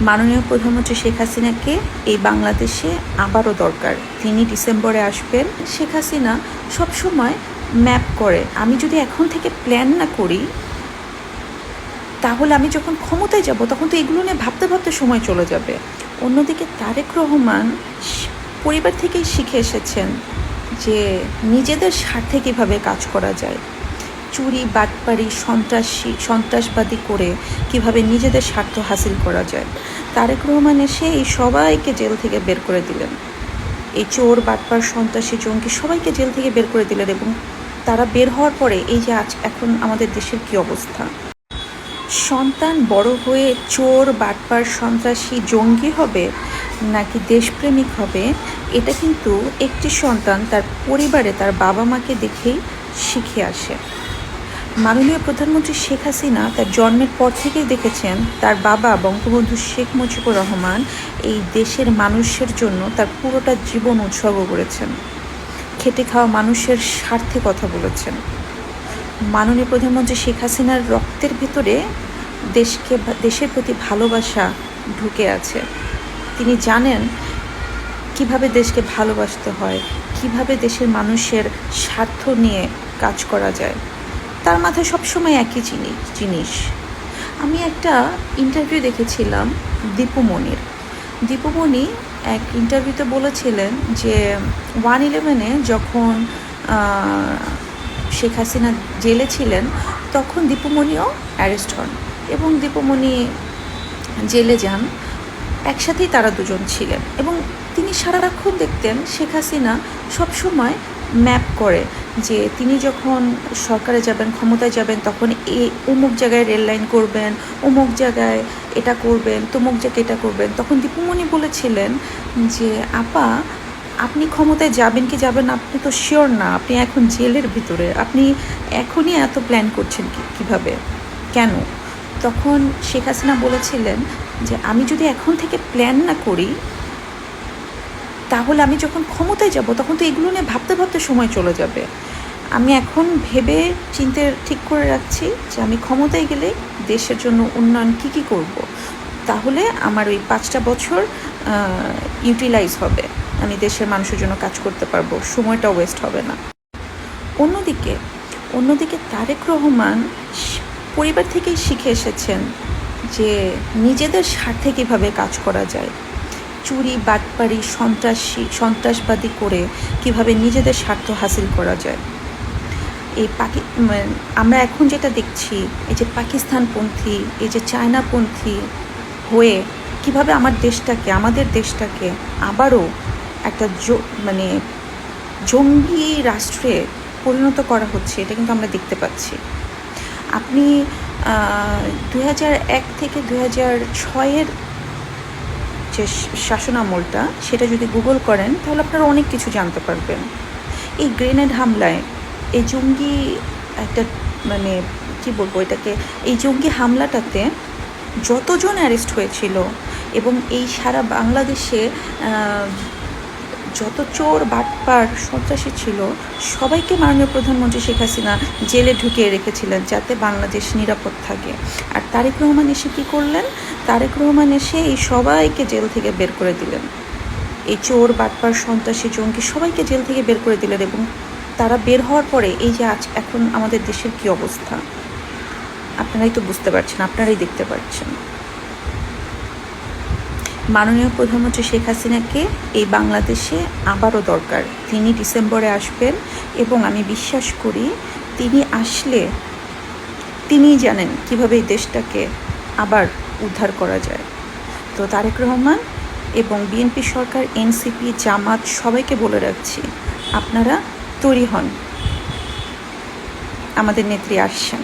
মাননীয় প্রধানমন্ত্রী শেখ হাসিনাকে এই বাংলাদেশে আবারও দরকার। তিনি ডিসেম্বরে আসবেন। শেখ হাসিনা সবসময় ম্যাপ করে, আমি যদি এখন থেকে প্ল্যান না করি তাহলে আমি যখন ক্ষমতায় যাব তখন তো এগুলো নিয়ে ভাবতে ভাবতে সময় চলে যাবে। অন্যদিকে তারেক রহমান পরিবার থেকেই শিখে এসেছেন যে নিজেদের স্বার্থে কীভাবে কাজ করা যায়, চুরি বাটপারি সন্ত্রাসবাদী করে কিভাবে নিজেদের স্বার্থ হাসিল করা যায়। তারেক রহমান এসে এই সবাইকে জেল থেকে বের করে দিলেন, এই চোর বাটপার সন্ত্রাসী জঙ্গি সবাইকে জেল থেকে বের করে দিলেন, এবং তারা বের হওয়ার পরে এই যে এখন আমাদের দেশের কি অবস্থা। সন্তান বড় হয়ে চোর বাটপার সন্ত্রাসী জঙ্গি হবে নাকি দেশপ্রেমিক হবে, এটা কিন্তু একটি সন্তান তার পরিবারে তার বাবা মাকে দেখেই শিখে আসে। মাননীয় প্রধানমন্ত্রী শেখ হাসিনা তার জন্মের পর থেকেই দেখেছেন তার বাবা বঙ্গবন্ধু শেখ মুজিবুর রহমান এই দেশের মানুষের জন্য তার পুরোটা জীবন উৎসর্গ করেছেন, খেটে খাওয়া মানুষের স্বার্থে কথা বলেছেন। মাননীয় প্রধানমন্ত্রী শেখ হাসিনার রক্তের ভিতরে দেশের প্রতি ভালোবাসা ঢুকে আছে। তিনি জানেন কিভাবে দেশকে ভালোবাসতে হয়, কিভাবে দেশের মানুষের স্বার্থ নিয়ে কাজ করা যায়। তার মাথায় সবসময় একই জিনিস। আমি একটা ইন্টারভিউ দেখেছিলাম দীপুমণির। দীপুমণি এক ইন্টারভিউতে বলেছিলেন যে 1/11-এ যখন শেখ হাসিনা জেলে ছিলেন তখন দীপুমণিও অ্যারেস্ট হন এবং দীপুমণি জেলে যান। একসাথেই তারা দুজন ছিলেন এবং তিনি সারাক্ষণ দেখতেন শেখ হাসিনা সবসময় ম্যাপ করে যে তিনি যখন সরকারে যাবেন, ক্ষমতায় যাবেন, তখন এই অমুক জায়গায় রেল লাইন করবেন, অমুক জায়গায় এটা করবেন, তমুক জায়গায় এটা করবেন। তখন দীপুমণি বলেছিলেন যে আপা, আপনি ক্ষমতায় যাবেন কি যাবেন আপনি তো শিওর না, আপনি এখন জেলের ভিতরে, আপনি এখনই এত প্ল্যান করছেন কিভাবে, কেন? তখন শেখ হাসিনা বলেছিলেন যে আমি যদি এখন থেকে প্ল্যান না করি তাহলে আমি যখন ক্ষমতায় যাব তখন তো এগুলো নিয়ে ভাবতে ভাবতে সময় চলে যাবে। আমি এখন ভেবে চিন্তে ঠিক করে রাখছি যে আমি ক্ষমতায় গেলে দেশের জন্য উন্নয়ন কী করব, তাহলে আমার ওই 5টা বছর ইউটিলাইজ হবে, আমি দেশের মানুষের জন্য কাজ করতে পারবো, সময়টা ওয়েস্ট হবে না। অন্যদিকে তারেক রহমান পরিবার থেকেই শিখে এসেছেন যে নিজেদের স্বার্থে কীভাবে কাজ করা যায়, চুরি বাটপারি সন্ত্রাসবাদী করে কিভাবে নিজেদের স্বার্থ হাসিল করা যায়। এই আমরা এখন যেটা দেখছি, এই যে পাকিস্তানপন্থী, এই যে চায়নাপন্থী হয়ে কিভাবে আমাদের দেশটাকে আবারও একটা জঙ্গি রাষ্ট্রে পরিণত করা হচ্ছে, এটা কিন্তু আমরা দেখতে পাচ্ছি। আপনি 2001 থেকে 2006-এর যে শাসনামলটা সেটা যদি গুগল করেন তাহলে আপনারা অনেক কিছু জানতে পারবেন। এই গ্রেনেড হামলায় এই জঙ্গি একটা কি বলবো এটাকে, এই জঙ্গি হামলাটাতে যতজন অ্যারেস্ট হয়েছিল এবং এই সারা বাংলাদেশে যত চোর বাটপার সন্ত্রাসী ছিল সবাইকে মাননীয় প্রধানমন্ত্রী শেখ হাসিনা জেলে ঢুকিয়ে রেখেছিলেন যাতে বাংলাদেশ নিরাপদ থাকে। আর তারেক রহমান এসে কী করলেন? তারেক রহমান এসে এই সবাইকে জেল থেকে বের করে দিলেন, এই চোর বাটপার সন্ত্রাসী জঙ্গি সবাইকে জেল থেকে বের করে দিলেন, এবং তারা বের হওয়ার পরে এই যে এখন আমাদের দেশের কি অবস্থা আপনারাই তো বুঝতে পারছেন, আপনারাই দেখতে পাচ্ছেন। মাননীয় প্রধানমন্ত্রী শেখ হাসিনাকে এই বাংলাদেশে আবারও দরকার। তিনি ডিসেম্বরে আসবেন এবং আমি বিশ্বাস করি তিনি আসলে তিনিই জানেন কীভাবে এই দেশটাকে আবার উদ্ধার করা যায়। তো তারেক রহমান এবং বিএনপি সরকার, এনসিপি, জামাত সবাইকে বলে রাখছি, আপনারা তৈরি হন, আমাদের নেত্রী আসছেন।